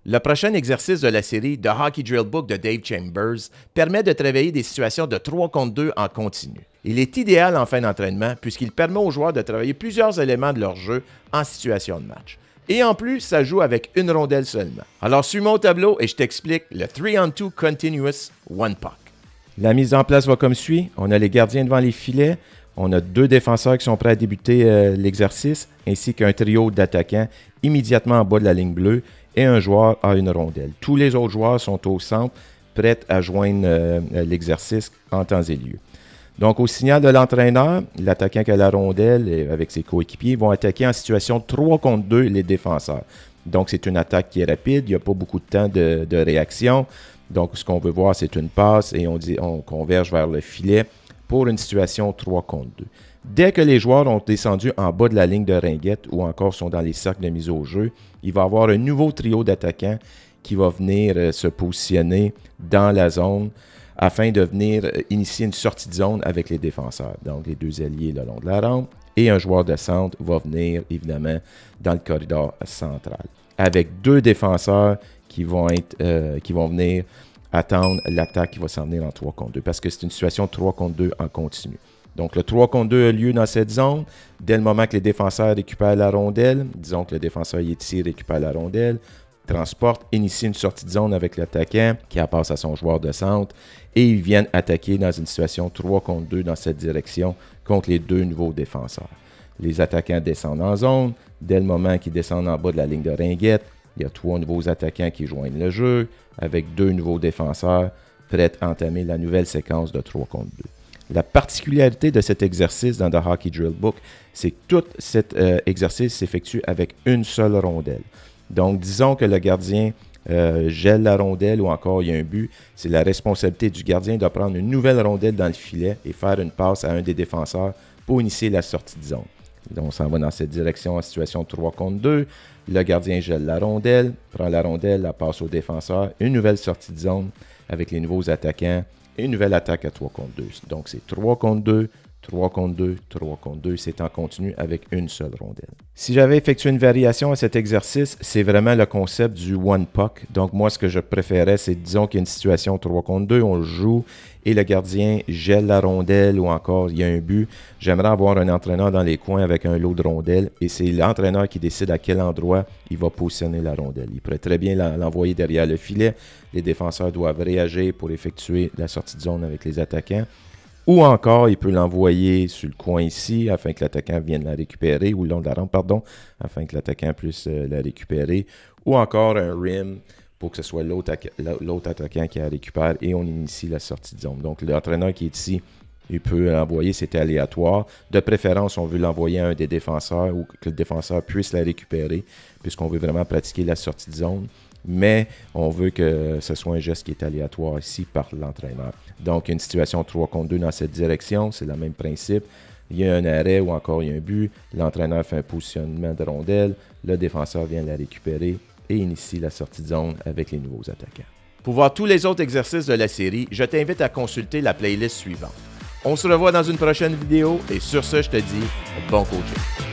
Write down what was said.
Le prochain exercice de la série The Hockey Drill Book de Dave Chambers permet de travailler des situations de 3 contre 2 en continu. Il est idéal en fin d'entraînement puisqu'il permet aux joueurs de travailler plusieurs éléments de leur jeu en situation de match. Et en plus, ça joue avec une rondelle seulement. Alors suis-moi au tableau et je t'explique le 3-on-2 Continuous One Puck. La mise en place va comme suit. On a les gardiens devant les filets. On a 2 défenseurs qui sont prêts à débuter l'exercice, ainsi qu'un trio d'attaquants immédiatement en bas de la ligne bleue et un joueur a une rondelle. Tous les autres joueurs sont au centre, prêts à joindre l'exercice en temps et lieu. Donc, au signal de l'entraîneur, l'attaquant qui a la rondelle avec ses coéquipiers vont attaquer en situation 3 contre 2 les défenseurs. Donc, c'est une attaque qui est rapide, il n'y a pas beaucoup de temps de réaction. Donc, ce qu'on veut voir, c'est une passe et on converge vers le filet pour une situation 3 contre 2. Dès que les joueurs ont descendu en bas de la ligne de ringuette ou encore sont dans les cercles de mise au jeu, il va y avoir un nouveau trio d'attaquants qui va venir se positionner dans la zone afin de venir initier une sortie de zone avec les défenseurs. Donc, les 2 alliés le long de la rampe et un joueur de centre va venir évidemment dans le corridor central avec 2 défenseurs qui vont venir attendre l'attaque qui va s'en venir en 3 contre 2 parce que c'est une situation 3 contre 2 en continu. Donc, le 3 contre 2 a lieu dans cette zone. Dès le moment que les défenseurs récupèrent la rondelle, disons que le défenseur y est ici, récupère la rondelle, transporte, initie une sortie de zone avec l'attaquant qui en passe à son joueur de centre et ils viennent attaquer dans une situation 3 contre 2 dans cette direction contre les 2 nouveaux défenseurs. Les attaquants descendent en zone. Dès le moment qu'ils descendent en bas de la ligne de ringuette, il y a 3 nouveaux attaquants qui joignent le jeu avec 2 nouveaux défenseurs prêts à entamer la nouvelle séquence de 3 contre 2. La particularité de cet exercice dans The Hockey Drill Book, c'est que tout cet exercice s'effectue avec une seule rondelle. Donc, disons que le gardien gèle la rondelle ou encore il y a un but, c'est la responsabilité du gardien de prendre une nouvelle rondelle dans le filet et faire une passe à un des défenseurs pour initier la sortie de zone. Donc, on s'en va dans cette direction en situation 3 contre 2. Le gardien gèle la rondelle, prend la rondelle, la passe au défenseur, une nouvelle sortie de zone avec les nouveaux attaquants et une nouvelle attaque à 3 contre 2. Donc, c'est 3 contre 2, 3 contre 2, 3 contre 2. C'est en continu avec une seule rondelle. Si j'avais effectué une variation à cet exercice, c'est vraiment le concept du one puck. Donc, moi, ce que je préférais, c'est, disons qu'il y a une situation 3 contre 2, on joue et le gardien gèle la rondelle ou encore il y a un but. J'aimerais avoir un entraîneur dans les coins avec un lot de rondelles et c'est l'entraîneur qui décide à quel endroit il va positionner la rondelle. Il pourrait très bien l'envoyer derrière le filet. Les défenseurs doivent réagir pour effectuer la sortie de zone avec les attaquants. Ou encore, il peut l'envoyer sur le coin ici afin que l'attaquant vienne la récupérer, ou le long de la rampe, pardon, afin que l'attaquant puisse la récupérer. Ou encore un rim pour que ce soit l'autre attaquant qui la récupère et on initie la sortie de zone. Donc, l'entraîneur qui est ici, il peut l'envoyer, c'est aléatoire. De préférence, on veut l'envoyer à un des défenseurs ou que le défenseur puisse la récupérer puisqu'on veut vraiment pratiquer la sortie de zone. Mais on veut que ce soit un geste qui est aléatoire ici par l'entraîneur. Donc, une situation 3 contre 2 dans cette direction, c'est le même principe. Il y a un arrêt ou encore il y a un but. L'entraîneur fait un positionnement de rondelle. Le défenseur vient la récupérer et initie la sortie de zone avec les nouveaux attaquants. Pour voir tous les autres exercices de la série, je t'invite à consulter la playlist suivante. On se revoit dans une prochaine vidéo et sur ce, je te dis bon coaching.